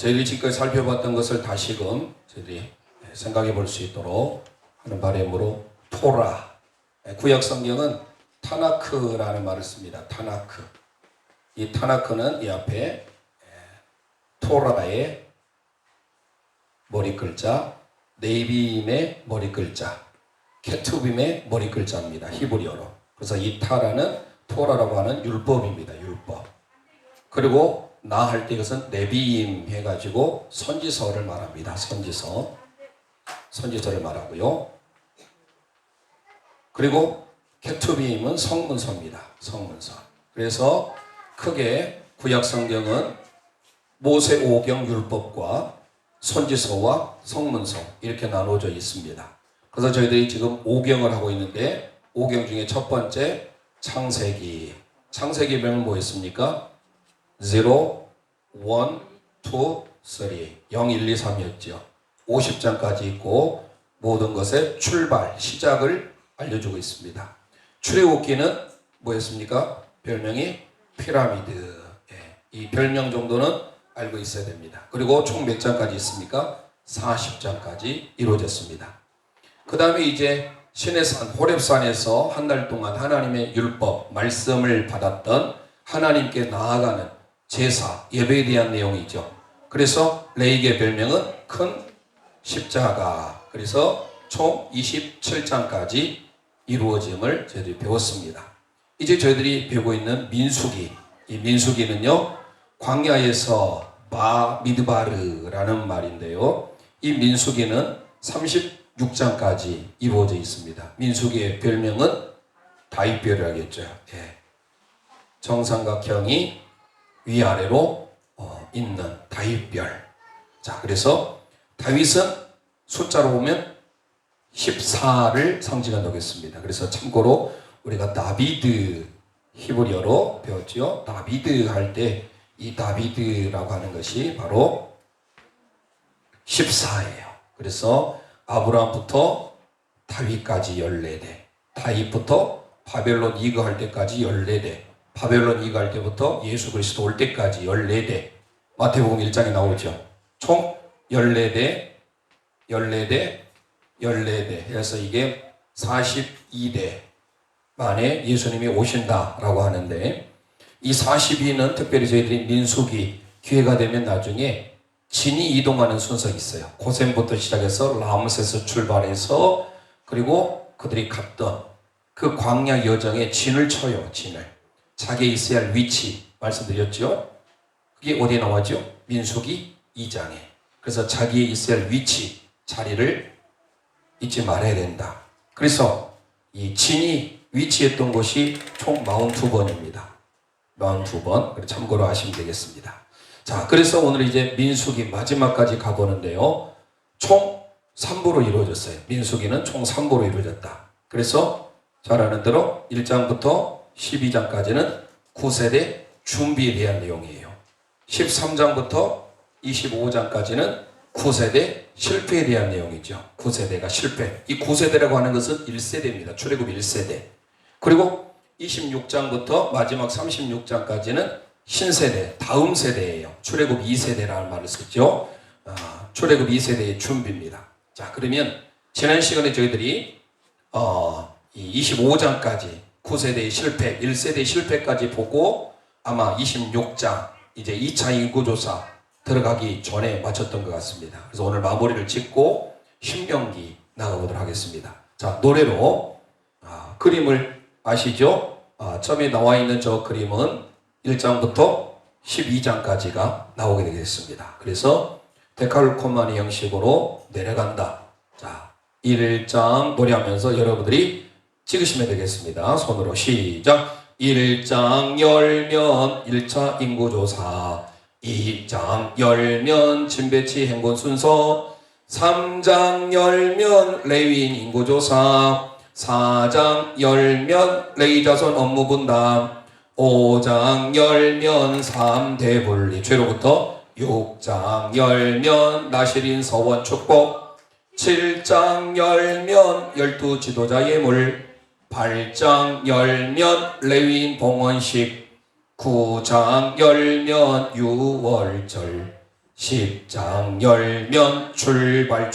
저희들이 지금까지 살펴봤던 것을 다시금 저희들이 생각해 볼 수 있도록 하는 바람으로 토라, 구약 성경은 타나크라는 말을 씁니다. 타나크. 이 타나크는 이 앞에 토라의 머리 글자, 네비임의 머리 글자, 케투빔의 머리 글자입니다. 히브리어로. 그래서 이 타라는 토라라고 하는 율법입니다. 율법. 그리고 나 할 때 이것은 네비임 해가지고 선지서를 말합니다. 선지서를 말하고요. 그리고 케투빔은 성문서입니다. 성문서. 그래서 크게 구약 성경은 모세 오경 율법과 선지서와 성문서 이렇게 나눠져 있습니다. 그래서 저희들이 지금 오경을 하고 있는데 오경 중에 첫 번째 창세기. 창세기별은 뭐였습니까? 0, 1, 2, 3 0, 1, 2, 3이었죠. 50장까지 있고 모든 것의 출발, 시작을 알려주고 있습니다. 출애굽기는 뭐였습니까? 별명이 피라미드. 이 별명 정도는 알고 있어야 됩니다. 그리고 총 몇 장까지 있습니까? 40장까지 이루어졌습니다. 그 다음에 이제 시내산 호렙산에서 한 달 동안 하나님의 율법, 말씀을 받았던 하나님께 나아가는 제사, 예배에 대한 내용이죠. 그래서 레위기의 별명은 큰 십자가. 그래서 총 27장까지 이루어짐을 저희들이 배웠습니다. 이제 저희들이 배우고 있는 민수기. 이 민수기는요, 광야에서 미드바르라는 말인데요. 이 민수기는 36장까지 이루어져 있습니다. 민수기의 별명은 다윗별이라겠죠. 정삼각형이 위아래로 있는 다윗별. 자, 그래서 다윗은 숫자로 보면 14를 상징한다고 했습니다. 그래서 참고로 우리가 다비드 히브리어로 배웠죠. 다비드 할 때 이 다비드라고 하는 것이 바로 14예요. 그래서 아브라함부터 다윗까지 14대, 다윗부터 바벨론 이거할 때까지 14대, 바벨론 이거할 때부터 예수 그리스도 올 때까지 14대, 마태복음 1장에 나오죠. 총 14대, 14대, 14대 해서 이게 42대 만에 예수님이 오신다라고 하는데, 이 42는 특별히 저희들이 민수기 기회가 되면 나중에 진이 이동하는 순서가 있어요. 고센부터 시작해서 라므세스 출발해서 그리고 그들이 갔던 그 광야 여정에 진을 쳐요. 진을. 자기의 있어야 할 위치 말씀드렸죠. 그게 어디에 나왔죠? 민수기 2장에. 그래서 자기의 있어야 할 위치, 자리를 잊지 말아야 된다. 그래서 이 진이 위치했던 곳이 총 42번입니다. 42번. 참고로 하시면 되겠습니다. 자, 그래서 오늘 이제 민수기 마지막까지 가보는데요. 총 3부로 이루어졌어요. 민수기는 총 3부로 이루어졌다. 그래서 잘 아는 대로 1장부터 12장까지는 9세대 준비에 대한 내용이에요. 13장부터 25장까지는 9세대 실패에 대한 내용이죠. 9세대가 실패. 이 9세대라고 하는 것은 1세대입니다. 출애굽 1세대. 그리고 26장부터 마지막 36장까지는 신세대, 다음 세대예요. 출애굽 2세대라는 말을 썼죠. 출애굽 2세대의 준비입니다. 자, 그러면 지난 시간에 저희들이 이 25장까지 9세대의 실패, 1세대의 실패까지 보고 아마 26장 이제 2차 인구조사 들어가기 전에 마쳤던 것 같습니다. 그래서 오늘 마무리를 짓고 신명기 나가보도록 하겠습니다. 자, 노래로 그림을 아시죠? 처음에 나와 있는 저 그림은 1장부터 12장까지가 나오게 되겠습니다. 그래서 데칼코마니 형식으로 내려간다. 자, 1장 노래하면서 여러분들이 찍으시면 되겠습니다. 손으로 시작. 1장 열면 1차 인구조사, 2장 열면 진배치 행군 순서, 3장 열면 레위인 인구조사, 4장 열면 레위자손 업무 분담, 5장 열면 3대 분리 죄로부터, 6장 열면 나실인 서원 축복, 7장 열면 12 지도자 예물, 8장 열면 레위인 봉헌식, 9장 열면 유월절, 10장 열면 출발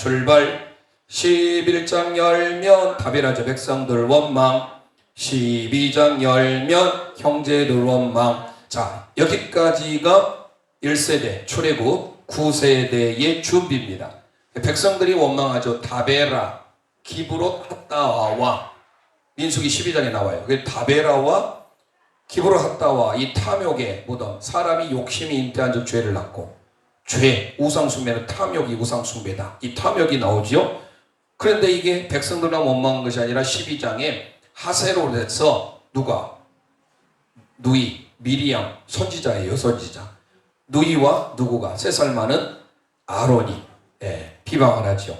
11장 열면 다베라죠 백성들 원망 12장 열면 형제들 원망. 자, 여기까지가 1세대 출애굽 9세대의 준비입니다. 백성들이 원망하죠. 다베라 기브롯 핫다와와 민수기 12장에 나와요. 다베라와 기브롯 핫다와 이 탐욕의 무덤, 사람이 욕심이 잉태한 즉 죄를 낳고, 죄, 우상숭배는 탐욕이 우상숭배다. 이 탐욕이 나오죠. 그런데 이게 백성들만 원망한 것이 아니라 12장에 하세롯에서 누가? 누이, 미리암, 선지자예요. 선지자. 누이와 누구가? 3살 많은 아론이 비방을 하죠.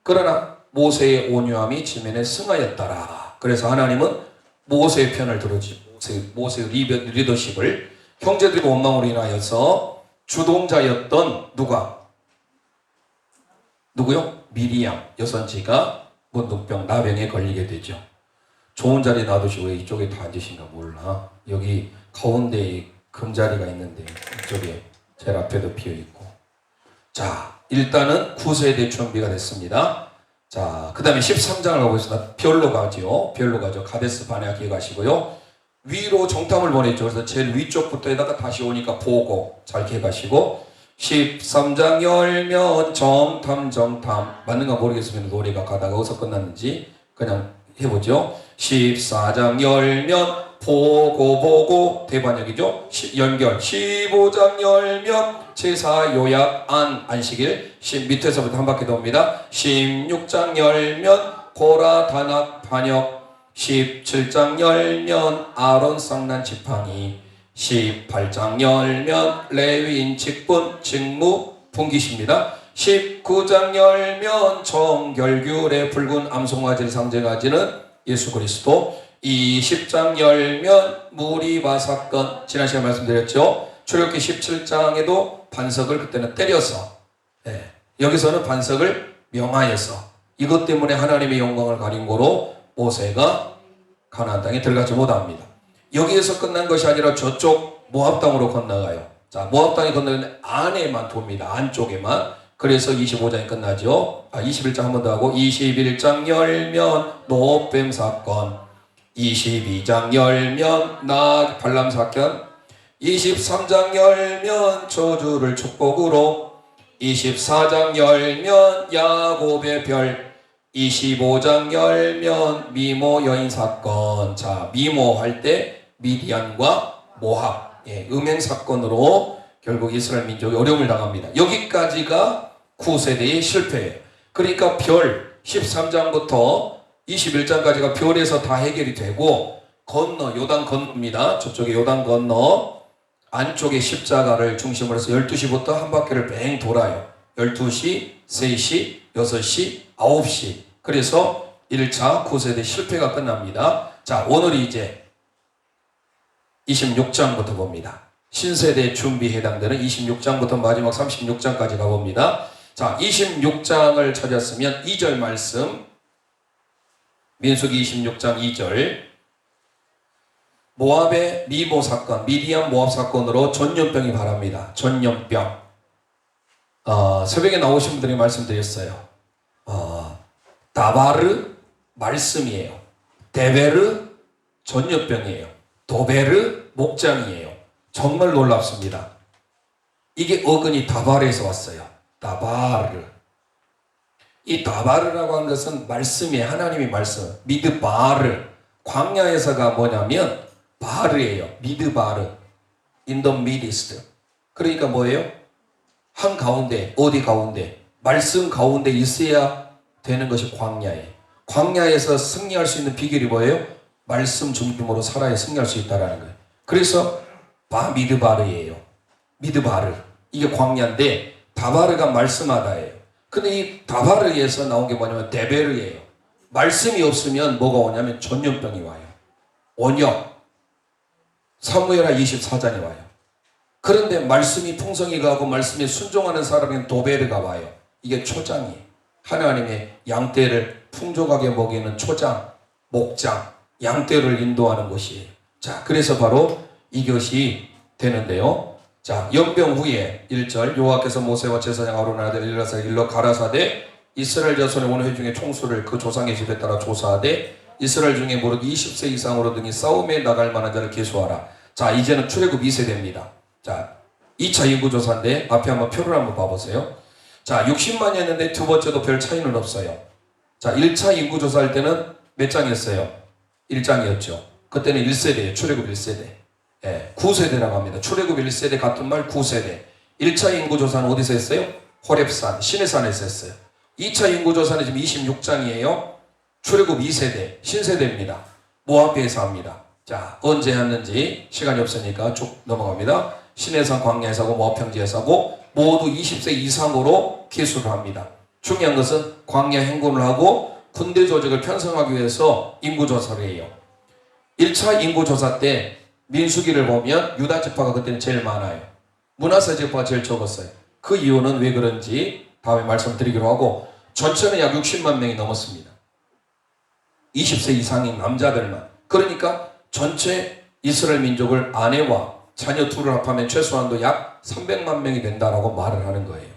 그러나 모세의 온유함이 지면에 승하였더라. 그래서 하나님은 모세의 편을 들어주고 모세의 리더십을, 형제들의 원망으로 인하여서 주동자였던 누구요? 미리암 여선지가 문둥병 나병에 걸리게 되죠. 좋은 자리 놔두시고 왜 이쪽에 다 앉으신가 몰라. 여기 가운데에 금자리가 있는데 이쪽에 제일 앞에도 비어있고. 자, 일단은 9세대 준비가 됐습니다. 자, 그 다음에 13장을 가보겠습니다. 별로 가죠. 가데스 바네아에 가시고요. 위로 정탐을 보냈죠. 그래서 제일 위쪽부터 에다가 다시 오니까 보고 잘 기억하시고, 13장 열면 정탐 맞는가 모르겠으면 노래가 가다가 어디서 끝났는지 그냥 해보죠. 14장 열면 보고 대반역이죠. 연결. 15장 열면 제사 요약 안식일. 밑에서부터 한 바퀴 돕니다. 16장 열면 고라 단악 반역. 17장 열면 아론 쌍난 지팡이. 18장 열면 레위인 직분 직무 분기십니다. 19장 열면 정결규의 붉은 암송아지를 상징하지는 예수 그리스도. 20장 열면 무리바 사건, 지난 시간에 말씀드렸죠. 출애굽기 17장에도 반석을 그때는 때려서, 여기서는 반석을 명하여서, 이것 때문에 하나님의 영광을 가린 거로 모세가 가나안 땅에 들어가지 못합니다. 여기에서 끝난 것이 아니라 저쪽 모압 땅으로 건너가요. 자, 모압 땅에 건너는 안에만 돕니다. 안쪽에만. 그래서 25장이 끝나죠. 21장 한 번 더 하고, 21장 열면 노뱀 사건, 22장 열면 발람 사건, 23장 열면 저주를 축복으로, 24장 열면 야곱의 별, 25장 열면 미모 여인 사건. 자, 미모할 때 미디안과 모압, 음행 사건으로 결국 이스라엘 민족이 어려움을 당합니다. 여기까지가 9세대의 실패예요. 그러니까 별 13장부터 21장까지가 별에서 다 해결이 되고, 건너 요단 건너입니다. 저쪽에 요단 건너 안쪽에 십자가를 중심으로 해서 12시부터 한 바퀴를 뱅 돌아요. 12시, 3시, 6시, 9시. 그래서 1차 9세대 실패가 끝납니다. 자, 오늘이 이제 26장부터 봅니다. 신세대 준비에 해당되는 26장부터 마지막 36장까지 가봅니다. 자, 26장을 찾았으면 2절 말씀, 민수기 26장 2절. 모압의 미모 사건, 미디안 모압 사건으로 전염병이 발합니다. 전염병. 새벽에 나오신 분들이 말씀드렸어요. 다바르 말씀이에요. 데베르 전염병이에요. 도베르 목장이에요. 정말 놀랍습니다. 이게 어근이 다바르에서 왔어요. 다바르. 이 다바르라고 하는 것은 말씀이에요. 하나님의 말씀. 미드바르. 광야에서가 뭐냐면 바르예요. 미드바르. In the midst. 그러니까 뭐예요? 한 가운데, 어디 가운데? 말씀 가운데 있어야 되는 것이 광야예요. 광야에서 승리할 수 있는 비결이 뭐예요? 말씀 중심으로 살아야 승리할 수 있다는 거예요. 그래서 미드바르예요. 미드바르. 이게 광야인데 다바르가 말씀하다예요. 근데 이 다바르에서 나온 게 뭐냐면 데베르예요. 말씀이 없으면 뭐가 오냐면 전염병이 와요. 원역. 사무엘하 24장에 와요. 그런데 말씀이 풍성히 가고 말씀에 순종하는 사람은 도베르가 와요. 이게 초장이에요. 하나님의 양떼를 풍족하게 먹이는 초장, 목장, 양떼를 인도하는 것이에요. 자, 그래서 바로 이것이 되는데요. 자, 연병 후에 1절 여호와께서 모세와 제사장 아론의 아들 엘리야사를 일러 가라사대 이스라엘 자손의 온 회중의 총수를 그 조상의 집에 따라 조사하되 이스라엘 중에 무릇 20세 이상으로 등이 싸움에 나갈 만한 자를 계수하라. 자, 이제는 출애굽 2세대입니다. 자, 2차 인구조사인데 앞에 한번 표를 한번 봐보세요. 자, 60만이었는데 두 번째도 별 차이는 없어요. 자, 1차 인구조사할 때는 몇 장이었어요? 1장이었죠. 그때는 1세대예요. 출애굽 1세대. 예, 9세대라고 합니다. 출애굽 1세대 같은 말 9세대. 1차 인구조사는 어디서 했어요? 호렙산, 시내산에서 했어요. 2차 인구조사는 지금 26장이에요. 출애굽 2세대, 신세대입니다. 모압에서 합니다. 자, 언제 했는지 시간이 없으니까 쭉 넘어갑니다. 시내산 광야에서 하고 모압 평지에서 하고 모두 20세 이상으로 기수를 합니다. 중요한 것은 광야 행군을 하고 군대 조직을 편성하기 위해서 인구조사를 해요. 1차 인구조사 때 민수기를 보면 유다 지파가 그때는 제일 많아요. 므낫세 지파가 제일 적었어요. 그 이유는 왜 그런지 다음에 말씀드리기로 하고 전체는 약 60만 명이 넘었습니다. 20세 이상인 남자들만. 그러니까 전체 이스라엘 민족을 아내와 자녀 둘을 합하면 최소한도 약 300만 명이 된다라고 말을 하는 거예요.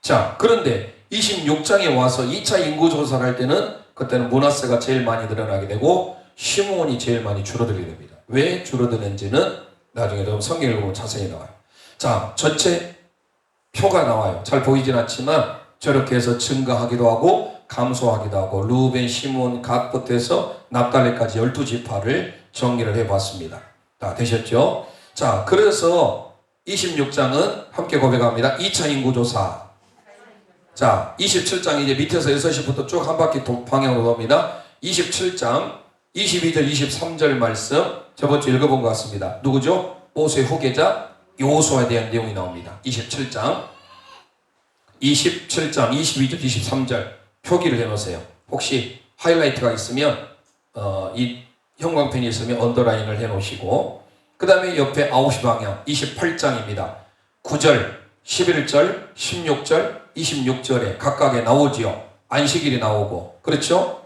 자, 그런데 26장에 와서 2차 인구조사를 할 때는 그때는 므낫세가 제일 많이 늘어나게 되고 시므온이 제일 많이 줄어들게 됩니다. 왜 줄어드는지는 나중에 좀 성경을 보면 자세히 나와요. 자, 전체 표가 나와요. 잘 보이진 않지만 저렇게 해서 증가하기도 하고 감소하기도 하고 루벤, 시므온, 갓부터 해서 납달리까지 12지파를 정리를 해봤습니다. 다 되셨죠? 자, 그래서 26장은 함께 고백합니다. 2차 인구조사. 자, 27장 이제 밑에서 6시부터 쭉 한 바퀴 방향으로 돕니다. 27장 22절 23절 말씀 저번 주 읽어본 것 같습니다. 누구죠? 모세의 후계자 여호수아에 대한 내용이 나옵니다. 27장 22절 23절 표기를 해놓으세요. 혹시 하이라이트가 있으면 이 형광펜이 있으면 언더라인을 해놓으시고 그 다음에 옆에 9시 방향 28장입니다. 9절 11절 16절 26절에 각각에 나오지요. 안식일이 나오고 그렇죠?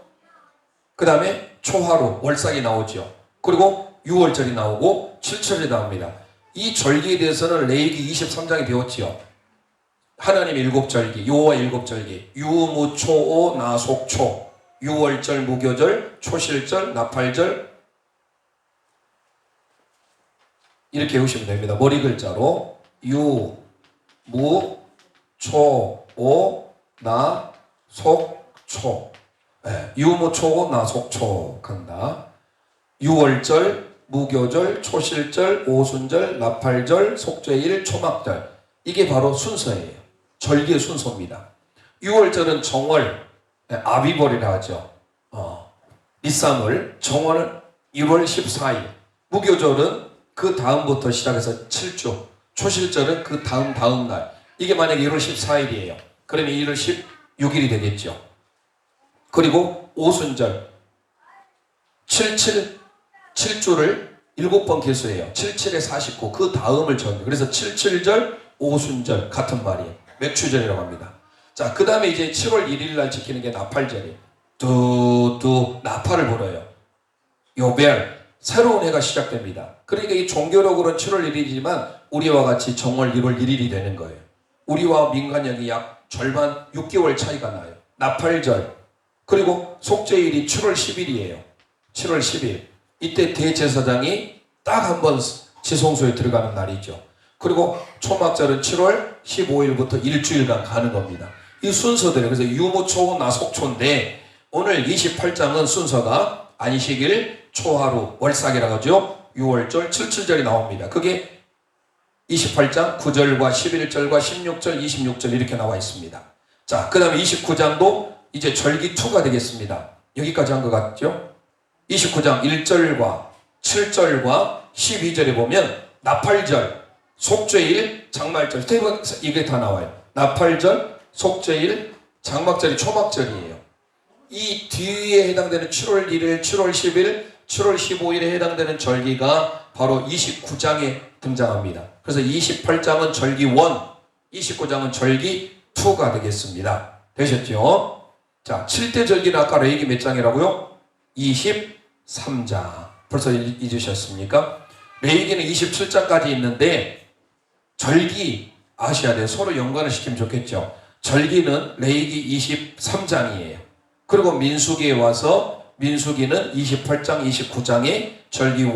그 다음에 초하루 월삭이 나오죠. 그리고 6월절이 나오고 7절이 나옵니다. 이 절기에 대해서는 레위기 23장에 배웠지요. 하나님의 7절기, 여호와 7절기, 유무, 초오, 나속초, 6월절, 무교절, 초실절, 나팔절 이렇게 외우시면 됩니다. 머리 글자로 유, 무, 초, 오, 나, 속, 초. 네, 유무, 초, 오, 나, 속, 초 간다. 6월절, 무교절, 초실절, 오순절, 나팔절, 속죄일, 초막절 이게 바로 순서예요. 절기의 순서입니다. 6월절은 정월, 아비벌이라 하죠. 니산월, 정월은 1월 14일, 무교절은 그 다음부터 시작해서 7주, 초실절은 그 다음 날. 이게 만약에 1월 14일이에요. 그러면 1월 16일이 되겠죠. 그리고 오순절, 7주를 7번 개수해요. 77에 49, 그 다음을 전. 그래서 77절, 오순절 같은 말이에요. 맥추절이라고 합니다. 자, 그 다음에 이제 7월 1일 날 지키는 게 나팔절이에요. 나팔을 불어요. 요벨, 새로운 해가 시작됩니다. 그러니까 이 종교력으로는 7월 1일이지만 우리와 같이 정월 1월 1일이 되는 거예요. 우리와 민간력이 약 절반 6개월 차이가 나요. 나팔절, 그리고 속죄일이 7월 10일이에요. 7월 10일. 이때 대제사장이 딱 한 번 지성소에 들어가는 날이죠. 그리고 초막절은 7월 15일부터 일주일간 가는 겁니다. 이 순서대로 그래서 유무초 나속초인데 오늘 28장은 순서가 안식일, 초하루, 월삭이라고 하죠. 6월절, 77절이 나옵니다. 그게 28장 9절과 11절과 16절, 26절 이렇게 나와 있습니다. 자, 그 다음에 29장도 이제 절기 2가 되겠습니다. 여기까지 한 것 같죠? 29장 1절과 7절과 12절에 보면 나팔절, 속죄일, 장말절 이게 다 나와요. 나팔절, 속죄일, 장막절이 초막절이에요. 이 뒤에 해당되는 7월 1일, 7월 10일, 7월 15일에 해당되는 절기가 바로 29장에 등장합니다. 그래서 28장은 절기 1, 29장은 절기 2가 되겠습니다. 되셨죠? 자, 7대 절기는 아까 레위기 몇 장이라고요? 23장. 벌써 잊으셨습니까? 레위기는 27장까지 있는데 절기 아셔야 돼요. 서로 연관을 시키면 좋겠죠. 절기는 레위기 23장이에요. 그리고 민수기에 와서 민수기는 28장, 29장에 절기 1,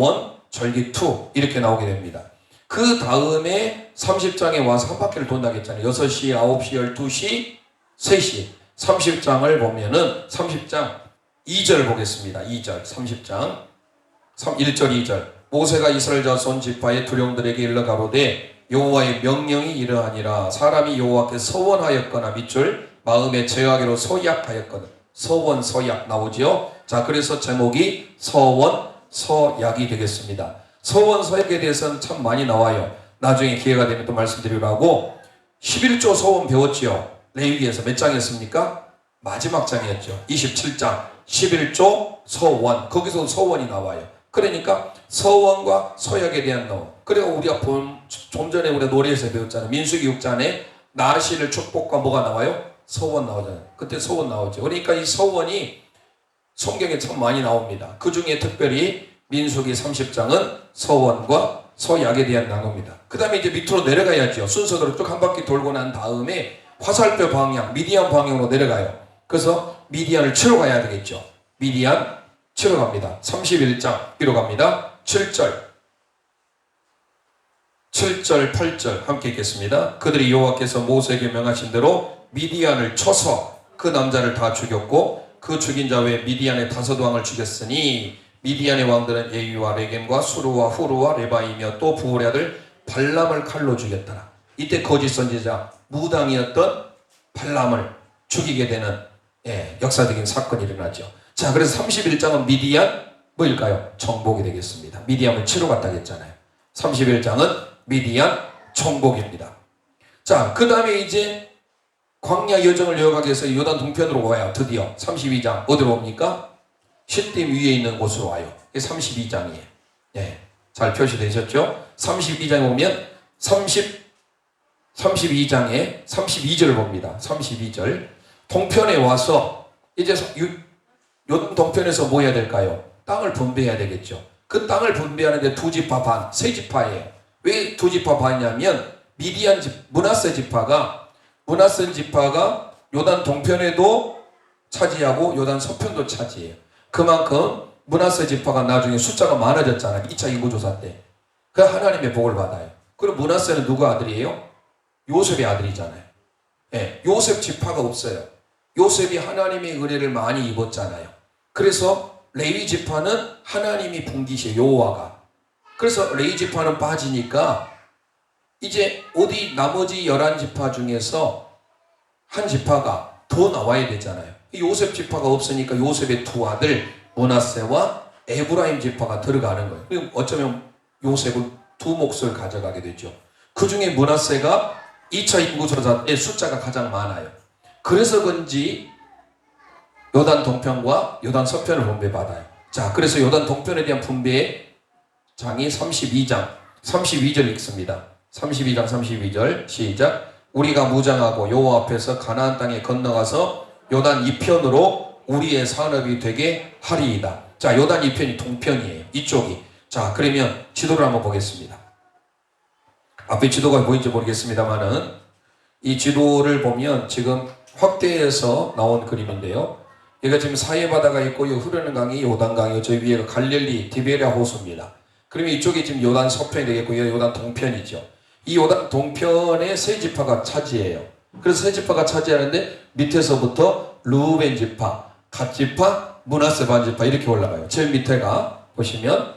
절기 2 이렇게 나오게 됩니다. 그 다음에 30장에 와서 한 바퀴를 돈다고 했잖아요. 6시, 9시, 12시, 3시. 30장을 보면은 30장 2절 보겠습니다. 2절 30장 1절 2절 모세가 이스라엘 자손 지파의 두령들에게 일러 가로되 여호와의 명령이 이러하니라. 사람이 여호와께 서원하였거나 밑줄 마음에 죄하기로 서약하였거든. 서원 서약 나오지요. 자, 그래서 제목이 서원 서약이 되겠습니다. 서원 서약에 대해서는 참 많이 나와요. 나중에 기회가 되면 또 말씀드리려고 하고 11조 서원 배웠지요. 레위기에서 몇 장이었습니까? 마지막 장이었죠. 27장 11조 서원. 거기서 서원이 나와요. 그러니까 서원과 서약에 대한 내용. 그리고 우리가 좀 전에 우리가 노래에서 배웠잖아요. 민수기 6장에 나시를 축복과 뭐가 나와요? 서원 나오잖아요. 그때 서원 나오죠. 그러니까 이 서원이 성경에 참 많이 나옵니다. 그 중에 특별히 민수기 30장은 서원과 서약에 대한 나눕니다. 그 다음에 이제 밑으로 내려가야죠. 순서대로 쭉 한 바퀴 돌고 난 다음에 화살표 방향, 미디안 방향으로 내려가요. 그래서 미디안을 치러 가야 되겠죠. 미디안 치러 갑니다. 31장 뒤로 갑니다. 7절, 8절 함께 읽겠습니다. 그들이 여호와께서 모세에게 명하신 대로 미디안을 쳐서 그 남자를 다 죽였고 그 죽인 자 외에 미디안의 5왕을 죽였으니 미디안의 왕들은 예위와 레겜과 수르와 후르와 레바이며 또 부울의 아들 발람을 칼로 죽였더라. 이때 거짓 선지자 무당이었던 발람을 죽이게 되는 역사적인 사건이 일어나죠. 자, 그래서 31장은 미디안 뭐일까요? 정복이 되겠습니다. 미디안을 치러 갔다 했잖아요. 31장은 미디안 정복입니다. 자, 그 다음에 이제 광야 여정을 이어가기 위해서 요단 동편으로 와요. 드디어 32장 어디로 옵니까? 시딤 위에 있는 곳으로 와요. 이게 32장이에요. 잘 표시되셨죠? 32장에 보면 32장에 32절을 봅니다. 32절 동편에 와서 이제 요단 동편에서 뭐 해야 될까요? 땅을 분배해야 되겠죠. 그 땅을 분배하는데 두 지파 반, 세 지파예요. 왜 두 지파 반이냐면 미디안 므낫세 지파가 요단 동편에도 차지하고 요단 서편도 차지해요. 그만큼 므낫세 지파가 나중에 숫자가 많아졌잖아요. 2차 인구조사 때. 그 하나님의 복을 받아요. 그리고 므낫세는 누구 아들이에요? 요셉의 아들이잖아요. 요셉 지파가 없어요. 요셉이 하나님의 은혜를 많이 입었잖아요. 그래서 레위 지파는 하나님이 분기시에요. 여호와가. 그래서 레위 지파는 빠지니까 이제 어디 나머지 11지파 중에서 한 지파가 더 나와야 되잖아요. 요셉 지파가 없으니까 요셉의 두 아들 므낫세와 에브라임 지파가 들어가는 거예요. 그럼 어쩌면 요셉은 두 몫을 가져가게 되죠. 그 중에 므낫세가 2차 인구조사 때 숫자가 가장 많아요. 그래서 그런지 요단 동편과 요단 서편을 분배받아요. 자, 그래서 요단 동편에 대한 분배의 장이 32장 32절 읽습니다. 32장 32절 시작. 우리가 무장하고 여호와 앞에서 가나안 땅에 건너가서 요단 이편으로 우리의 산업이 되게 하리이다. 자, 요단 이편이 동편이에요. 이쪽이. 자, 그러면 지도를 한번 보겠습니다. 앞에 지도가 보이는지 모르겠습니다만은 이 지도를 보면 지금 확대해서 나온 그림인데요. 얘가 지금 사해바다가 있고 이 흐르는 강이 요단강이고 저 위에가 갈릴리 디베랴 호수입니다. 그러면 이쪽이 지금 요단 서편이 되겠고 이 요단 동편이죠. 이 요단 동편에 세 지파가 차지해요. 그래서 세 지파가 차지하는데 밑에서부터 르우벤 지파, 갓 지파, 므낫세 반 지파 이렇게 올라가요. 제일 밑에가 보시면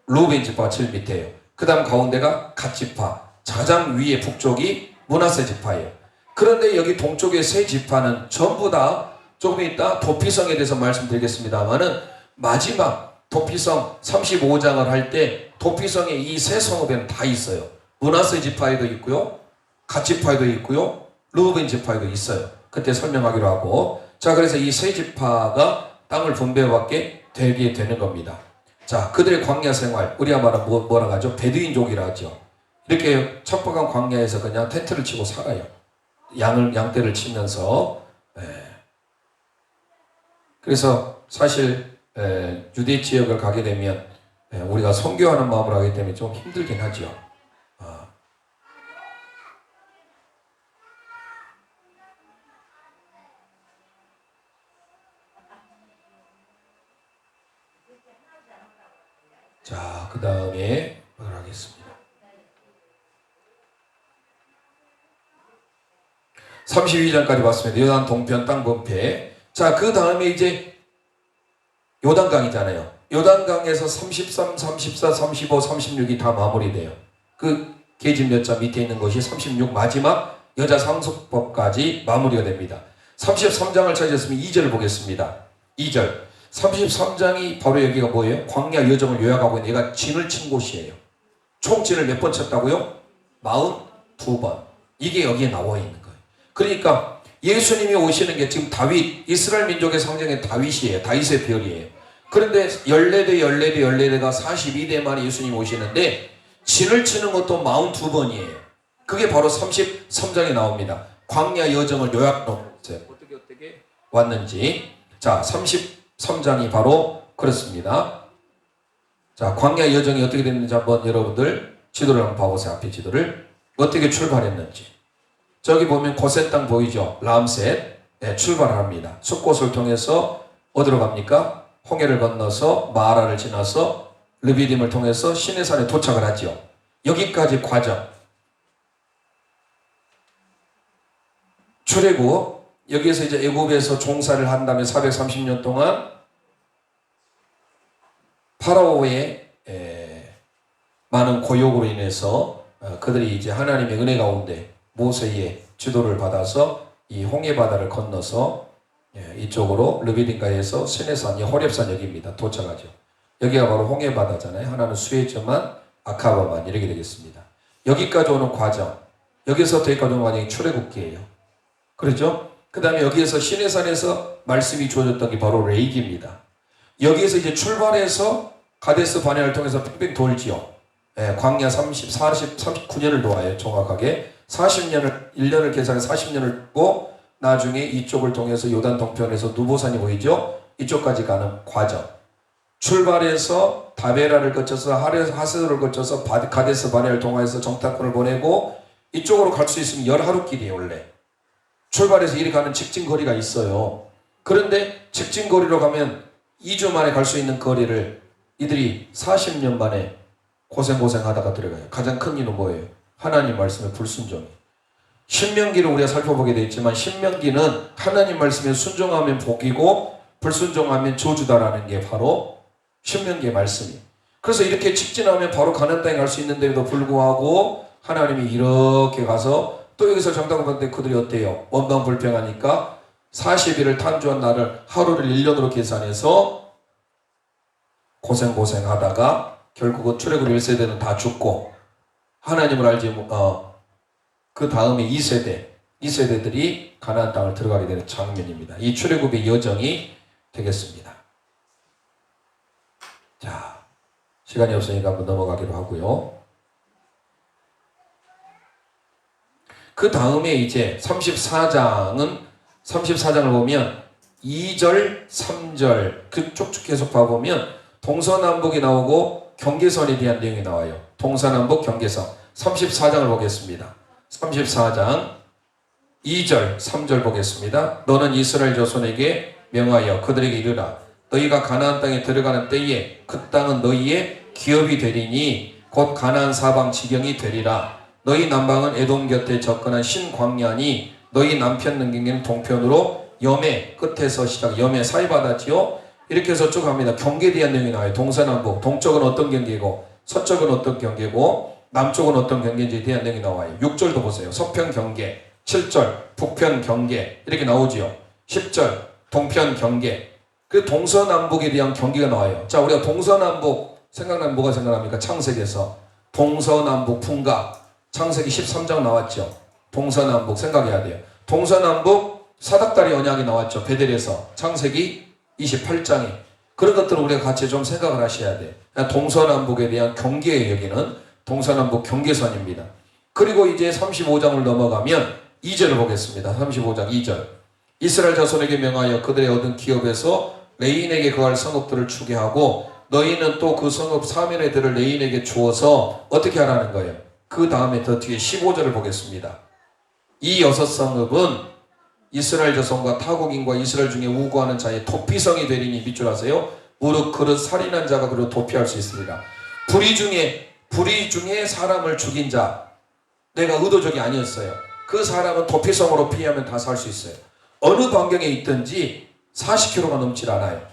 르우벤 지파가 제일 밑에예요. 그 다음 가운데가 갓 지파, 가장 위에 북쪽이 므낫세 지파예요. 그런데 여기 동쪽의 세 지파는 전부 다 조금 이따 도피성에 대해서 말씀드리겠습니다만은 마지막 도피성 35장을 할 때 도피성에 이 세 성읍에는 다 있어요. 므낫세 지파에도 있고요, 갓 지파에도 있고요, 르우벤 지파에도 있어요. 그때 설명하기로 하고. 자, 그래서 이 세 지파가 땅을 분배받게 되게 되는 겁니다. 자, 그들의 광야 생활, 우리가 말하면 뭐라고 하죠? 베두인족이라 하죠. 이렇게 척박한 광야에서 그냥 텐트를 치고 살아요. 양떼를 치면서. 그래서 사실 유대 지역을 가게 되면 우리가 선교하는 마음으로 하기 때문에 좀 힘들긴 하죠. 자, 그 다음에 하겠습니다. 32장까지 봤습니다. 요단 동편 땅 분패. 자, 그 다음에 이제 요단강이잖아요. 요단강에서 33, 34, 35, 36이 다 마무리돼요. 그 계집 몇 자 밑에 있는 것이 36 마지막 여자 상속법까지 마무리가 됩니다. 33장을 찾았으면 2절을 보겠습니다. 2절. 33장이 바로 여기가 뭐예요? 광야 여정을 요약하고 있는 얘가 진을 친 곳이에요. 총 진을 몇 번 쳤다고요? 42번. 이게 여기에 나와 있는 거예요. 그러니까 예수님이 오시는 게 지금 다윗, 이스라엘 민족의 상징의 다윗이에요. 다윗의 별이에요. 그런데 14대가 42대 만에 예수님이 오시는데 진을 치는 것도 42번이에요. 그게 바로 33장에 나옵니다. 광야 여정을 요약해놓았어요. 어떻게 왔는지. 자, 33장이 바로 그렇습니다. 자, 광야 여정이 어떻게 됐는지 한번 여러분들 지도를 한번 봐보세요. 앞에 지도를. 어떻게 출발했는지. 저기 보면 고센 땅 보이죠? 람셋. 네, 출발합니다. 숫곳을 통해서 어디로 갑니까? 홍해를 건너서 마라를 지나서 르비딤을 통해서 시내산에 도착을 하죠. 여기까지 과정. 출애굽. 여기에서 이제 애굽에서 종사를 한 다음에 430년 동안 파라오의 많은 고욕으로 인해서 그들이 이제 하나님의 은혜 가운데 모세의 지도를 받아서 이 홍해 바다를 건너서 이쪽으로 르비딤가에서 시내산이 호렙산 여기입니다. 도착하죠. 여기가 바로 홍해 바다잖아요. 하나는 수에즈만 아카바만 이렇게 되겠습니다. 여기까지 오는 과정, 여기서부터 여기까지 오는 과정이 출애굽기예요. 그렇죠? 그 다음에 여기에서 시내산에서 말씀이 주어졌던 게 바로 레이기입니다. 여기에서 이제 출발해서 가데스 바네아를 통해서 뺑뺑 돌지요. 광야 39년을 도와요. 정확하게 40년을 1년을 계산해 40년을 두고 나중에 이쪽을 통해서 요단 동편에서 누보산이 보이죠. 이쪽까지 가는 과정. 출발해서 다베라를 거쳐서 하세도를 거쳐서 가데스 바네아를 통해서 정탐꾼을 보내고 이쪽으로 갈 수 있으면 10하루길이에요. 원래 출발해서 이리 가는 직진 거리가 있어요. 그런데 직진 거리로 가면 2주 만에 갈 수 있는 거리를 이들이 40년 만에 고생하다가 들어가요. 가장 큰 이유는 뭐예요? 하나님 말씀의 불순종이. 신명기를 우리가 살펴보게 되어 있지만 신명기는 하나님 말씀에 순종하면 복이고 불순종하면 저주다라는 게 바로 신명기의 말씀이에요. 그래서 이렇게 직진하면 바로 가나안 땅에 갈 수 있는데도 불구하고 하나님이 이렇게 가서 또 여기서 정탐꾼한테 그들이 어때요? 원방불평하니까 40일을 탄주한 날을 하루를 1년으로 계산해서 고생하다가 결국은 출애굽 1세대는 다 죽고 하나님을 알지 그 다음에 2세대들이 가나안 땅을 들어가게 되는 장면입니다. 이 출애굽의 여정이 되겠습니다. 자, 시간이 없으니까 한번 넘어가기로 하고요. 그 다음에 이제 34장을 보면 2절, 3절 그 쭉쭉 계속 봐보면 동서남북이 나오고 경계선에 대한 내용이 나와요. 동서남북 경계선. 34장을 보겠습니다. 34장 2절, 3절 보겠습니다. 너는 이스라엘 자손에게 명하여 그들에게 이르라. 너희가 가나안 땅에 들어가는 때에 그 땅은 너희의 기업이 되리니 곧 가나안 사방 지경이 되리라. 너희 남방은 에돔 곁에 접근한 신광야니 너희 남편 능경에는 동편으로 염해 끝에서 시작 염해 사이바다지요. 이렇게 해서 쭉 갑니다. 경계에 대한 내용이 나와요. 동서남북. 동쪽은 어떤 경계고 서쪽은 어떤 경계고 남쪽은 어떤 경계인지에 대한 내용이 나와요. 6절도 보세요. 서편 경계. 7절 북편 경계 이렇게 나오지요. 10절 동편 경계. 그 동서남북에 대한 경계가 나와요. 자, 우리가 동서남북 생각나면 뭐가 생각납니까? 창세기에서 동서남북 풍각. 창세기 13장 나왔죠. 동서남북 생각해야 돼요. 동서남북 사닥다리 언약이 나왔죠. 베델에서. 창세기 28장에. 그런 것들을 우리가 같이 좀 생각을 하셔야 돼요. 동서남북에 대한 경계의 여기는 동서남북 경계선입니다. 그리고 이제 35장을 넘어가면 2절을 보겠습니다. 35장 2절. 이스라엘 자손에게 명하여 그들의 얻은 기업에서 레인에게 거할 성읍들을 주게 하고 너희는 또 그 성읍 사면의 들을 레인에게 주어서 어떻게 하라는 거예요? 그 다음에 더 뒤에 15절을 보겠습니다. 이 6성읍은 이스라엘 자손과 타국인과 이스라엘 중에 우고하는 자의 도피성이 되리니 밑줄 아세요? 무릇 그릇 살인한 자가 그리고 도피할 수 있습니다. 불의 중에 사람을 죽인 자, 내가 의도적이 아니었어요. 그 사람은 도피성으로 피하면 다 살 수 있어요. 어느 반경에 있든지 40km가 넘질 않아요.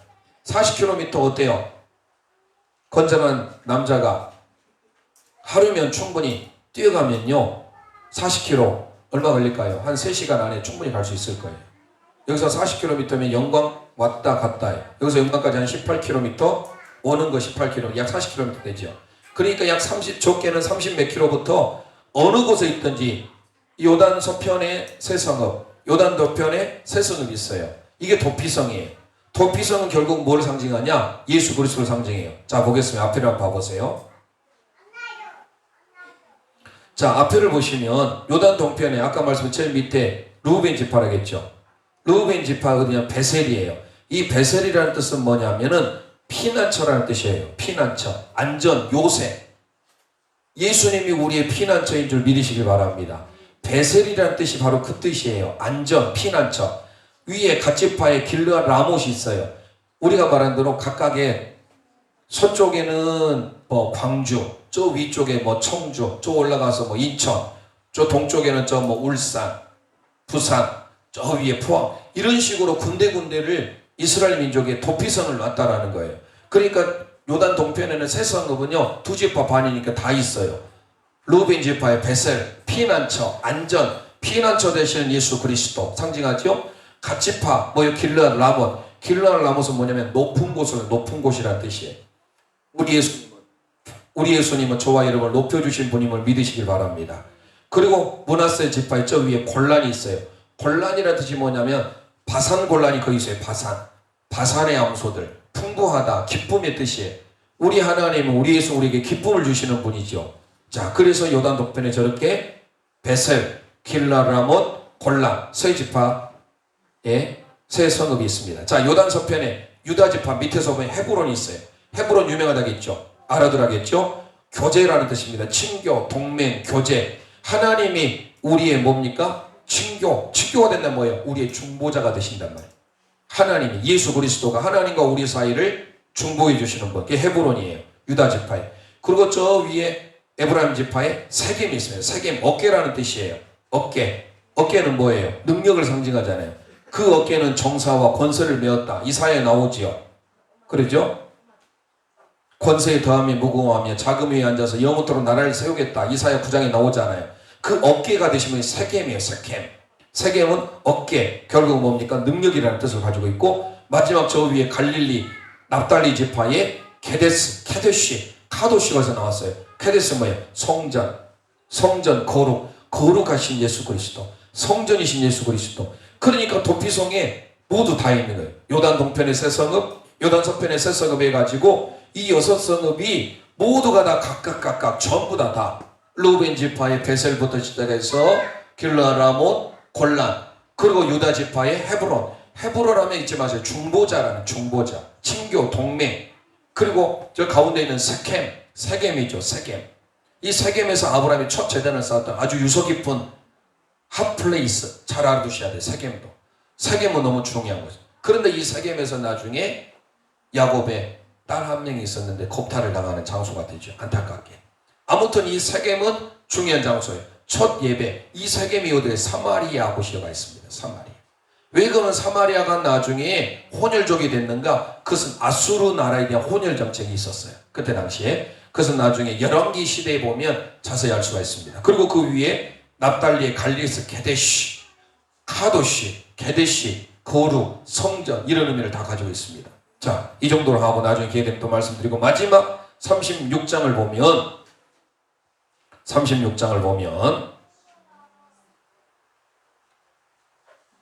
40km 어때요? 건장한 남자가 하루면 충분히 뛰어가면요 40km 얼마 걸릴까요? 한 3시간 안에 충분히 갈 수 있을 거예요. 여기서 40km면 영광 왔다 갔다 해요. 여기서 영광까지 한 18km, 오는 거 18km, 약 40km 되죠. 그러니까 약 30, 적게는 30 몇 킬로부터 어느 곳에 있든지 요단 서편에 세 성읍, 요단 도편에 세 성읍이 있어요. 이게 도피성이에요. 도피성은 결국 뭘 상징하냐? 예수 그리스도를 상징해요. 자, 보겠습니다. 앞에를 한번 봐보세요. 자, 앞에를 보시면 요단 동편에 아까 말씀드린 제일 밑에 르우벤 지파라겠죠. 르우벤 지파가 어디냐? 베셀이에요. 이 베셀이라는 뜻은 뭐냐면은 피난처라는 뜻이에요. 피난처, 안전, 요새. 예수님이 우리의 피난처인 줄 믿으시길 바랍니다. 베셀이라는 뜻이 바로 그 뜻이에요. 안전, 피난처. 위에 갓지파에 길르앗 라못이 있어요. 우리가 말한 대로 각각의 서쪽에는 뭐 광주, 저 위쪽에 뭐 청주, 저 올라가서 뭐 인천, 저 동쪽에는 저 뭐 울산, 부산, 저 위에 포항, 이런 식으로 군데군데를 이스라엘 민족의 도피성을 놨다라는 거예요. 그러니까 요단 동편에는 세 성읍은요 2지파 반이니까 다 있어요. 르우벤 지파의 베셀, 피난처, 안전, 피난처 되시는 예수 그리스도 상징하죠. 갓지파, 뭐요? 길르앗 라못. 길르앗 라못은 뭐냐면 높은 곳이라는 뜻이에요. 우리 예수님은 저와 여러분을 높여주신 분임을 믿으시길 바랍니다. 그리고 므낫세 지파의 저 위에 골란이 있어요. 골란이라는 뜻이 뭐냐면 바산 골란이 거기 있어요. 바산의 암소들, 풍부하다, 기쁨의 뜻이에요. 우리 하나님은 우리 예수 우리에게 기쁨을 주시는 분이죠. 자, 그래서 요단 동편에 저렇게 베셀, 길르앗 라못, 골란, 세 지파의 세 성읍이 있습니다. 자, 요단 서편에 유다 지파 밑에서 보면 헤브론이 있어요. 헤브론 유명하다겠죠. 알아들하겠죠. 교제라는 뜻입니다. 친교, 동맹, 교제. 하나님이 우리의 뭡니까? 친교가 된다면 뭐예요? 우리의 중보자가 되신단 말이에요. 하나님이, 예수 그리스도가 하나님과 우리 사이를 중보해 주시는 분. 그게 헤브론이에요. 유다 지파에. 그리고 저 위에 에브라임 지파에 세겜이 있어요. 세겜, 어깨라는 뜻이에요. 어깨는 뭐예요? 능력을 상징하잖아요. 그 어깨는 정사와 권세를 메었다. 이사야에 나오지요. 그러죠? 권세에 더하며 무궁하며 자금 위에 앉아서 영원토록 나라를 세우겠다. 이사야 9장에 나오잖아요. 그 어깨가 되시면 세겜이에요. 세겜은 어깨, 결국 뭡니까? 능력이라는 뜻을 가지고 있고, 마지막 저 위에 갈릴리 납달리 지파의 케데시, 카도시가서 나왔어요. 케데스 뭐예요? 성전, 거룩하신 예수 그리스도, 성전이신 예수 그리스도. 그러니까 도피성에 모두 다 있는 거예요. 요단 동편의 세 성읍, 요단 서편의 세 성읍 해가지고 이 6성읍이 모두가 다 각각 전부 다 르우벤 지파의 베셀부터 시작해서 길르앗 라못, 골란, 그리고 유다 지파의 헤브론 하면 잊지 마세요. 중보자, 친교, 동맹. 그리고 저 가운데 있는 세겜이죠. 이 세겜에서 아브라함이 첫 제단을 쌓았던 아주 유서 깊은 핫플레이스. 잘 알아두셔야 돼요. 세겜은 너무 중요한 거죠. 그런데 이 세겜에서 나중에 야곱의 딸 한 명이 있었는데 겁탈을 당하는 장소가 되죠. 안타깝게. 아무튼 이 세겜은 중요한 장소예요. 첫 예배, 이 세겜이 어디에 사마리아 곳이가 있습니다. 사마리아. 왜 그러면 사마리아가 나중에 혼혈족이 됐는가? 그것은 아수르 나라에 대한 혼혈 정책이 있었어요. 그때 당시에. 그것은 나중에 열왕기 시대에 보면 자세히 알 수가 있습니다. 그리고 그 위에 납달리의 갈리스, 게데시, 카도시, 게데시, 거룩, 성전 이런 의미를 다 가지고 있습니다. 자, 이 정도로 하고 나중에 기회 되면 또 말씀드리고 마지막 36장을 보면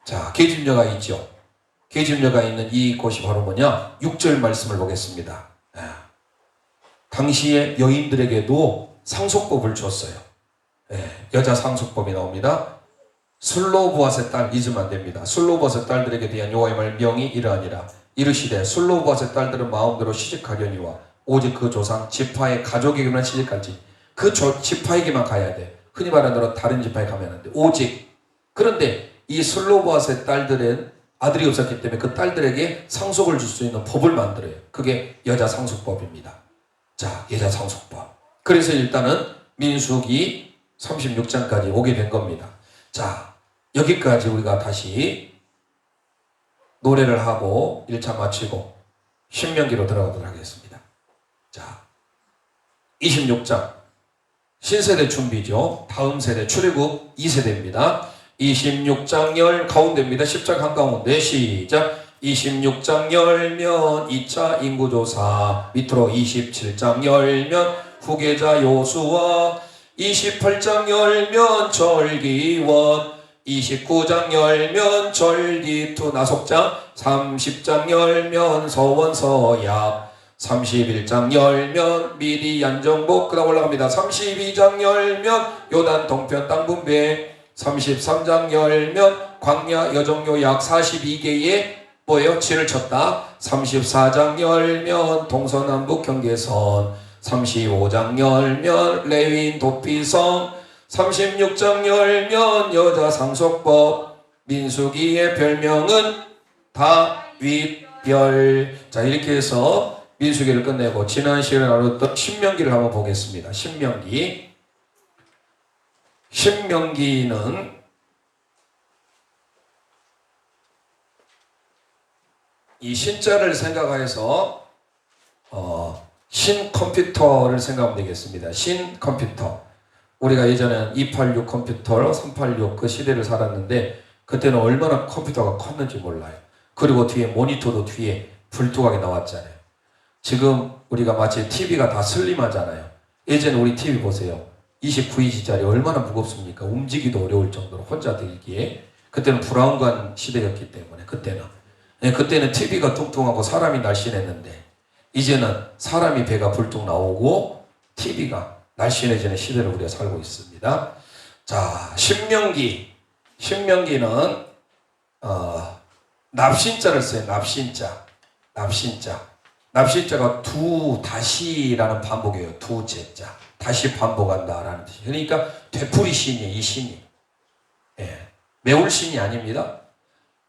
자, 계집녀가 있죠. 계집녀가 있는 이 곳이 바로 뭐냐? 6절 말씀을 보겠습니다. 당시의 여인들에게도 상속법을 줬어요. 여자 상속법이 나옵니다. 슬로보앗의 딸 잊으면 안 됩니다. 슬로보앗의 딸들에게 대한 여호와의 명이 이러하니라. 이르시되 슬로보앗의 딸들은 마음대로 시집가려니와 오직 그 조상 지파의 가족에게만 시집갈지 그 지파에게만 가야 돼. 흔히 말하는 대로 다른 지파에 가면 안 돼. 오직. 그런데 이 슬로보앗의 딸들은 아들이 없었기 때문에 그 딸들에게 상속을 줄 수 있는 법을 만들어요. 그게 여자 상속법입니다. 자, 여자상속법. 그래서 일단은 민수기 36장까지 오게 된 겁니다. 자, 여기까지 우리가 다시 노래를 하고 1차 마치고 신명기로 들어가도록 하겠습니다. 자, 26장 신세대 준비죠. 다음 세대 출애굽 2세대입니다. 26장 열 가운데입니다. 10장 한가운데 시작. 26장 열면 2차 인구조사, 밑으로 27장 열면 후계자 요수아, 28장 열면 절기원, 29장 열면 절기투 나속장, 30장 열면 서원 서약, 31장 열면 미디안 정복. 그 다음 올라갑니다. 32장 열면 요단 동편 땅 분배, 33장 열면 광야 여정요 약 42개의 뭐예요? 진을 쳤다. 34장 열면 동서남북 경계선, 35장 열면 레위인 도피성, 36장 열면 여자 상속법, 민수기의 별명은 다윗별. 자, 이렇게 해서 민수기를 끝내고 지난 시간에 나눴던 신명기를 한번 보겠습니다. 신명기는 이 신자를 생각해서 신컴퓨터를 생각하면 되겠습니다. 신컴퓨터. 우리가 예전에 286 컴퓨터, 386 그 시대를 살았는데 그때는 얼마나 컴퓨터가 컸는지 몰라요. 그리고 뒤에 모니터도 뒤에 불투하게 나왔잖아요. 지금 우리가 마치 TV가 다 슬림하잖아요. 예전에 우리 TV 보세요. 29인치짜리 얼마나 무겁습니까? 움직이기도 어려울 정도로 혼자 들기에. 그때는 브라운관 시대였기 때문에 그때는 TV가 뚱뚱하고 사람이 날씬했는데 이제는 사람이 배가 불뚝 나오고 TV가 날씬해지는 시대를 우리가 살고 있습니다. 자, 신명기는 납신자를 써요. 납신자가 두 다시라는 반복이에요. 두 제자. 다시 반복한다라는 뜻이에요. 그러니까 되풀이 신이에요. 이 신이. 예. 매울 신이 아닙니다.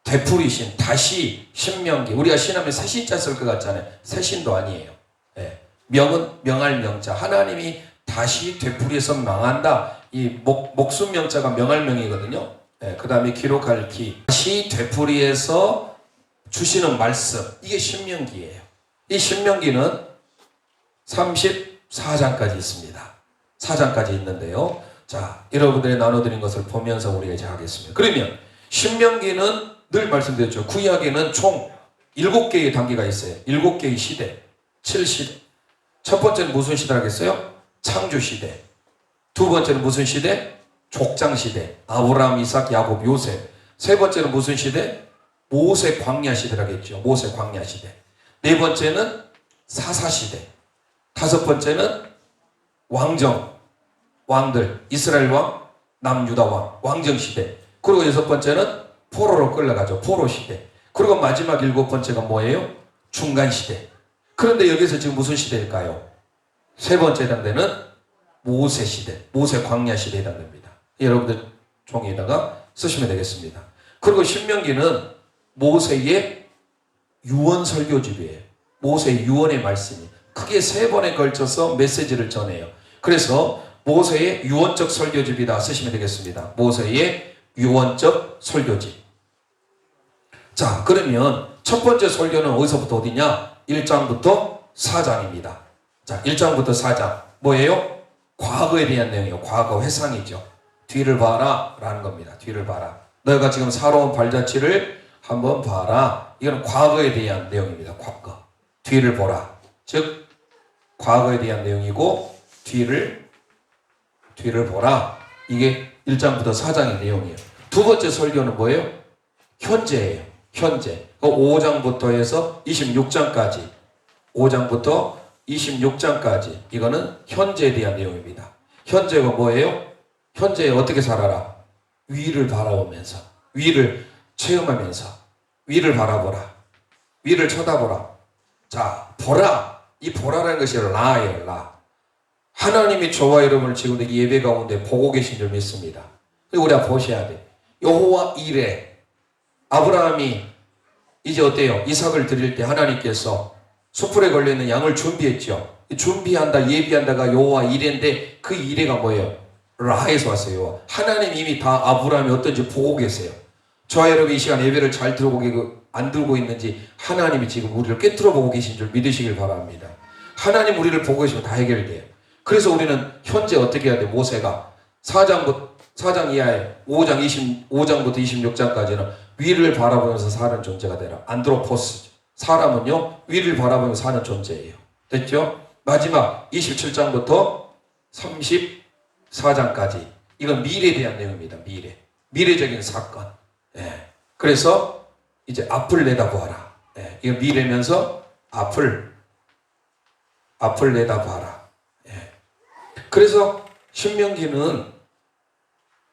되풀이 신, 다시 신명기. 우리가 신하면 새 신자 쓸 것 같잖아요. 새 신도 아니에요. 예. 명은 명할 명자. 하나님이 다시 되풀이해서 망한다. 이 목숨 명자가 명할 명이거든요. 예. 그 다음에 기록할 기. 다시 되풀이해서 주시는 말씀. 이게 신명기예요. 이 신명기는 34장까지 있습니다. 4장까지 있는데요. 자, 여러분들이 나눠드린 것을 보면서 우리가 이제 하겠습니다. 그러면 신명기는 늘 말씀드렸죠. 구약에는 총 7개의 단계가 있어요. 7개의 시대, 7시대. 첫 번째는 무슨 시대 하겠어요? 창조시대. 두 번째는 무슨 시대? 족장시대. 아브라함, 이삭, 야곱, 요셉. 세 번째는 무슨 시대? 모세 광야시대라겠죠. 모세 광야시대. 네 번째는 사사시대. 다섯 번째는 왕들, 이스라엘 왕, 남유다 왕, 왕정시대. 그리고 여섯 번째는 포로로 끌려가죠. 포로시대. 그리고 마지막 7번째가 뭐예요? 중간시대. 그런데 여기서 지금 무슨 시대일까요? 세 번째 해당되는 모세시대, 모세 광야시대에 해당됩니다. 여러분들 종이에다가 쓰시면 되겠습니다. 그리고 신명기는 모세의 유언 설교집이에요. 모세의 유언의 말씀이 크게 3번에 걸쳐서 메시지를 전해요. 그래서 모세의 유언적 설교집이다 쓰시면 되겠습니다. 모세의 유언적 설교집. 자, 그러면 첫 번째 설교는 어디서부터 어디냐? 1장부터 4장입니다. 자, 1장부터 4장. 뭐예요? 과거에 대한 내용이에요. 과거 회상이죠. 뒤를 봐라 라는 겁니다. 뒤를 봐라. 너희가 지금 살아온 발자취를 한번 봐라. 이건 과거에 대한 내용입니다. 과거. 뒤를 보라. 즉 과거에 대한 내용이고 뒤를 보라. 이게 1장부터 4장의 내용이에요. 두 번째 설교는 뭐예요? 현재예요. 현재. 5장부터 해서 26장까지. 5장부터 26장까지. 이거는 현재에 대한 내용입니다. 현재가 뭐예요? 현재에 어떻게 살아라? 위를 바라보면서, 위를 체험하면서, 위를 바라보라. 위를 쳐다보라. 자, 보라. 이 보라라는 것이 라예요. 라. 하나님이 저와 여러분을 지금 이 예배 가운데 보고 계신 줄 믿습니다. 그리고 우리가 보셔야 돼. 여호와 이레. 아브라함이 이제 어때요? 이삭을 드릴 때 하나님께서 숯불에 걸려있는 양을 준비했죠. 준비한다, 예비한다가 여호와 이레인데 그 이레가 뭐예요? 라에서 왔어요. 하나님 이미 다 아브라함이 어떤지 보고 계세요. 저와 여러분 이 시간 예배를 잘 들고 안 들고 있는지 하나님이 지금 우리를 꿰뚫어 보고 계신 줄 믿으시길 바랍니다. 하나님 우리를 보고 계시면 다 해결돼요. 그래서 우리는 현재 어떻게 해야 돼? 모세가 4장 이하에 5장부터 26장까지는 위를 바라보면서 사는 존재가 되라. 안드로포스. 사람은요 위를 바라보면서 사는 존재예요. 됐죠? 마지막 27장부터 34장까지 이건 미래에 대한 내용입니다. 미래적인 사건. 예. 그래서 이제 앞을 내다보아라. 예. 이거 미래면서 앞을 내다봐라. 예. 그래서 신명기는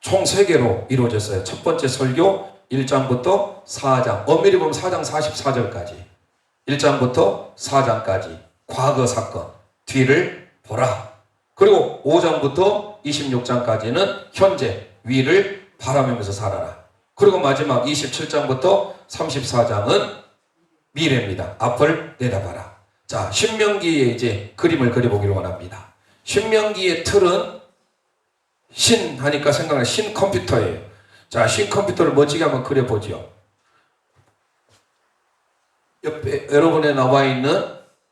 총 3개로 이루어졌어요. 첫 번째 설교 1장부터 4장, 엄밀히 보면 4장 44절까지 1장부터 4장까지 과거 사건, 뒤를 보라. 그리고 5장부터 26장까지는 현재, 위를 바라보면서 살아라. 그리고 마지막 27장부터 34장은 미래입니다. 앞을 내다봐라. 자, 신명기에 이제 그림을 그려보기를 원합니다. 신명기의 틀은 신 하니까 생각나는 신 컴퓨터예요. 자, 신 컴퓨터를 멋지게 한번 그려보죠. 옆에 여러분에 나와 있는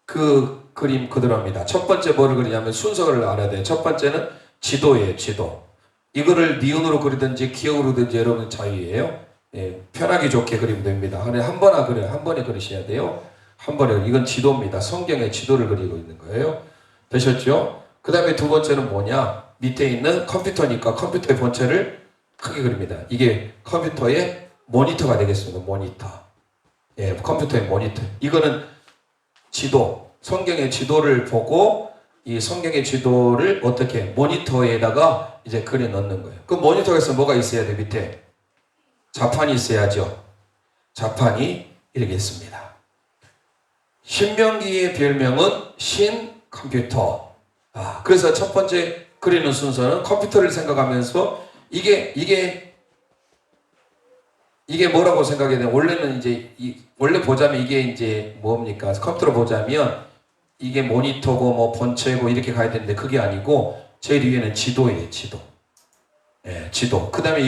그 그림 그대로입니다. 첫 번째 뭐를 그리냐면 순서를 알아야 돼요. 첫 번째는 지도예요. 지도. 이거를 니은으로 그리든지 기억으로 그리든지 여러분 자유예요. 예, 편하게 좋게 그리면 됩니다. 하루에 한 번에 그려요. 한 번에 그리셔야 돼요. 한 번에. 이건 지도입니다. 성경의 지도를 그리고 있는 거예요. 되셨죠? 그 다음에 두 번째는 뭐냐? 밑에 있는 컴퓨터니까 컴퓨터의 본체를 크게 그립니다. 이게 컴퓨터의 모니터가 되겠습니다. 모니터. 예, 컴퓨터의 모니터. 이거는 지도. 성경의 지도를 보고 이 성경의 지도를 어떻게 모니터에다가 이제 그려 넣는 거예요. 그 모니터에서 뭐가 있어야 돼? 밑에 자판이 있어야죠. 자판이 이렇게 있습니다. 신명기의 별명은 신컴퓨터. 그래서 첫 번째 그리는 순서는 컴퓨터를 생각하면서 이게 뭐라고 생각해야 돼요? 원래는 이제 원래 보자면 이게 이제 뭡니까? 컴퓨터로 보자면 이게 모니터고 뭐 본체고 이렇게 가야 되는데 그게 아니고 제일 위에는 지도예요. 지도. 예, 지도. 그 다음에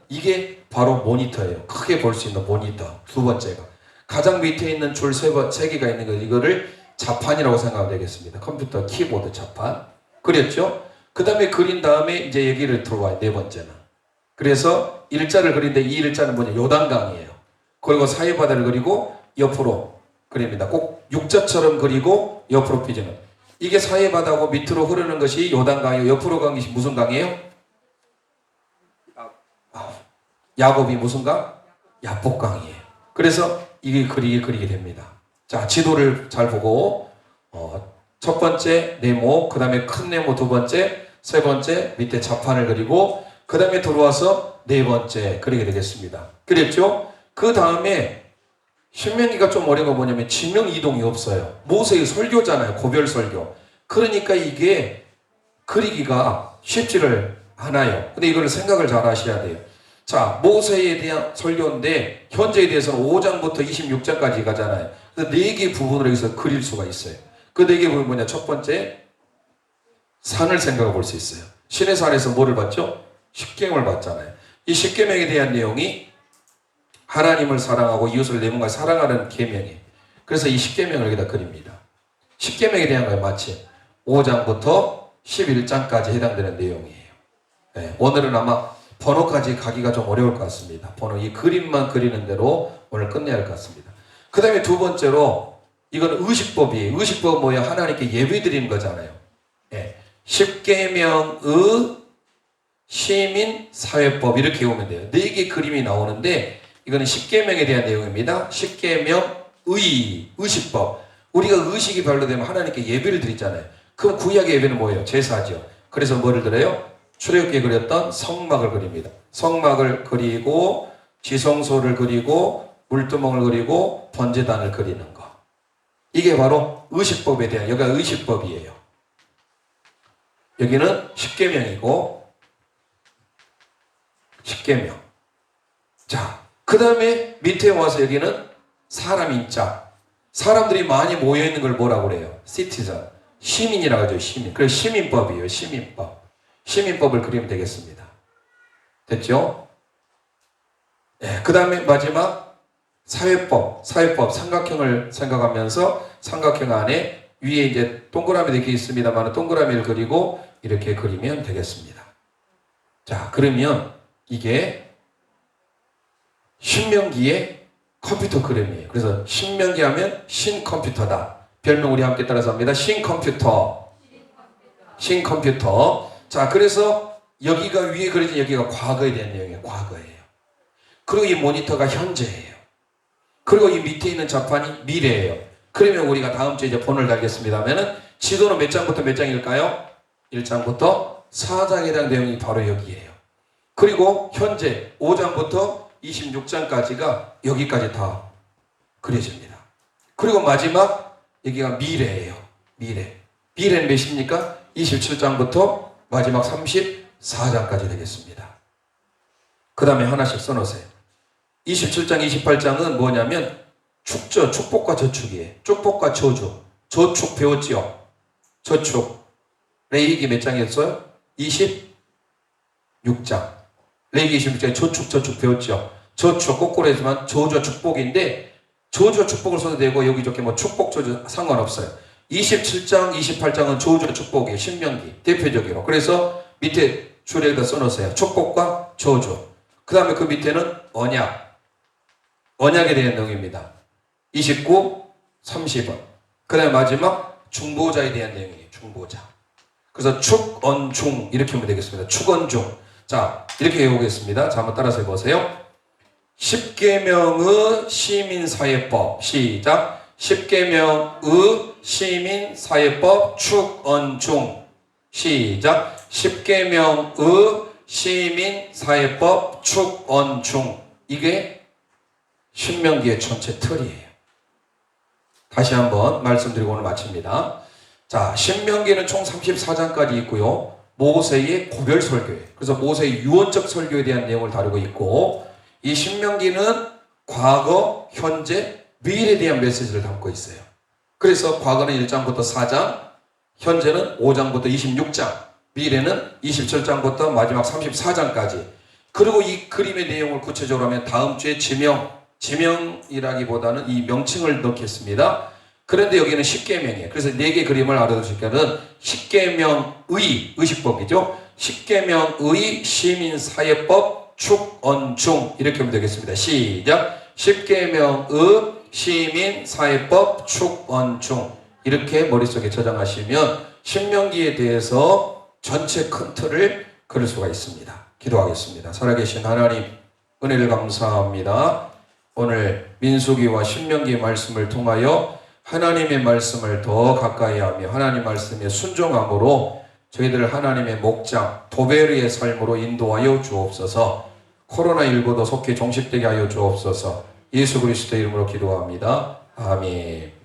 이게 바로 모니터예요. 크게 볼 수 있는 모니터. 두 번째가. 가장 밑에 있는 줄 세 개가 있는 거 이거를 자판이라고 생각하면 되겠습니다. 컴퓨터 키보드 자판. 그렸죠? 그 다음에 그린 다음에 이제 여기를 들어와요. 네 번째는. 그래서 일자를 그리는데 이 일자는 뭐냐? 요단강이에요. 그리고 사해바다를 그리고 옆으로 그립니다. 꼭 육자처럼 그리고 옆으로 삐지는. 이게 사해바다고 밑으로 흐르는 것이 요단강이에요. 옆으로 간 것이 무슨 강이에요? 야곱이 무슨 강? 야복강이에요. 그래서 이게 그리게 됩니다. 자, 지도를 잘 보고 첫 번째 네모, 그 다음에 큰 네모 두 번째, 세 번째 밑에 자판을 그리고 그 다음에 들어와서 네 번째 그리게 되겠습니다. 그랬죠? 그 다음에 신명기가 좀 어려운 건 뭐냐면 지명 이동이 없어요. 모세의 설교잖아요. 고별 설교. 그러니까 이게 그리기가 쉽지를 않아요. 근데 이걸 생각을 잘 하셔야 돼요. 자, 모세에 대한 설교인데 현재에 대해서는 5장부터 26장까지 가잖아요. 그래서 4개 부분으로 여기서 그릴 수가 있어요. 그 4개 부분이 뭐냐? 첫 번째, 산을 생각해 볼 수 있어요. 신의 산에서 뭐를 봤죠? 십계명을 봤잖아요. 이 십계명에 대한 내용이 하나님을 사랑하고 이웃을 내 몸과 사랑하는 계명이에요. 그래서 이 십계명을 여기다 그립니다. 십계명에 대한 거예요. 마치 5장부터 11장까지 해당되는 내용이에요. 네, 오늘은 아마 번호까지 가기가 좀 어려울 것 같습니다. 이 그림만 그리는 대로 오늘 끝내야 할 것 같습니다. 그 다음에 두 번째로 이건 의식법이에요. 의식법은 뭐예요? 하나님께 예배 드리는 거잖아요. 네. 십계명의 시민 사회법 이렇게 오면 돼요. 4개 그림이 나오는데 이거는 십계명에 대한 내용입니다. 십계명 의식법. 우리가 의식이 발로되면 하나님께 예배를 드리잖아요. 그럼 구약의 예배는 뭐예요? 제사죠. 그래서 뭐를 드려요? 출애굽기에 그렸던 성막을 그립니다. 성막을 그리고 지성소를 그리고 물두멍을 그리고 번제단을 그리는 거. 이게 바로 의식법에 대한 여기가 의식법이에요. 여기는 십계명이고 십계명. 자, 그 다음에 밑에 와서 여기는 사람 인자. 사람들이 많이 모여있는 걸 뭐라고 그래요? 시티즌. 시민이라고 하죠. 시민. 그래서 시민법이에요. 시민법. 시민법을 그리면 되겠습니다. 됐죠? 네, 그 다음에 마지막 사회법. 사회법 삼각형을 생각하면서 삼각형 안에 위에 이제 동그라미 이렇게 있습니다만 동그라미를 그리고 이렇게 그리면 되겠습니다. 자, 그러면 이게 신명기의 컴퓨터 그림이에요. 그래서 신명기 하면 신컴퓨터다. 별명 우리 함께 따라서 합니다. 신컴퓨터. 신컴퓨터. 자, 그래서 여기가 위에 그려진 여기가 과거에 대한 내용이에요. 과거예요. 그리고 이 모니터가 현재예요. 그리고 이 밑에 있는 자판이 미래예요. 그러면 우리가 다음 주에 이제 번호를 달겠습니다면은 지도는 몇 장부터 몇 장일까요? 1장부터 4장에 대한 내용이 바로 여기예요. 그리고 현재 5장부터 26장까지가 여기까지 다 그려집니다. 그리고 마지막 여기가 미래예요. 미래. 미래는 몇입니까? 27장부터 마지막 34장까지 되겠습니다. 그 다음에 하나씩 써놓으세요. 27장, 28장은 뭐냐면 축저, 축복과 저축이에요. 축복과 저주. 저축 배웠지요? 저축. 레위기 몇 장이었어요? 26장. 레위기 26장에 저축 배웠죠? 저축, 거꾸로 했지만 저주와 축복인데 저주와 축복을 써도 되고 여기저기 뭐 축복, 저주 상관없어요. 27장, 28장은 저주와 축복이에요. 신명기. 대표적으로. 그래서 밑에 줄에다 써놓으세요. 축복과 저주. 그 다음에 그 밑에는 언약. 언약에 대한 내용입니다. 29, 30원. 그 다음에 마지막 중보자에 대한 내용이에요. 중보자. 그래서 축언중 이렇게 하면 되겠습니다. 축언중. 자, 이렇게 해보겠습니다. 자, 한번 따라서 해보세요. 십계명의 시민사회법. 시작. 십계명의 시민사회법 축언중. 시작. 십계명의 시민사회법 축언중. 이게 신명기의 전체 틀이에요. 다시 한번 말씀드리고 오늘 마칩니다. 자, 신명기는 총 34장까지 있고요. 모세의 고별 설교예요. 그래서 모세의 유언적 설교에 대한 내용을 다루고 있고, 이 신명기는 과거, 현재, 미래에 대한 메시지를 담고 있어요. 그래서 과거는 1장부터 4장, 현재는 5장부터 26장, 미래는 27장부터 마지막 34장까지. 그리고 이 그림의 내용을 구체적으로 하면 다음 주에 지명이라기보다는 이 명칭을 넣겠습니다. 그런데 여기는 십계명이에요. 그래서 4개 그림을 알아두시면은 십계명의 의식법이죠. 십계명의 시민사회법 축언중 이렇게 하면 되겠습니다. 시작. 십계명의 시민사회법 축언중 이렇게 머릿속에 저장하시면 신명기에 대해서 전체 큰 틀을 그릴 수가 있습니다. 기도하겠습니다. 살아계신 하나님 은혜를 감사합니다. 오늘 민수기와 신명기의 말씀을 통하여 하나님의 말씀을 더 가까이 하며 하나님 말씀에 순종함으로 저희들 하나님의 목장 도베르의 삶으로 인도하여 주옵소서. 코로나19도 속히 종식되게 하여 주옵소서. 예수 그리스도의 이름으로 기도합니다. 아멘.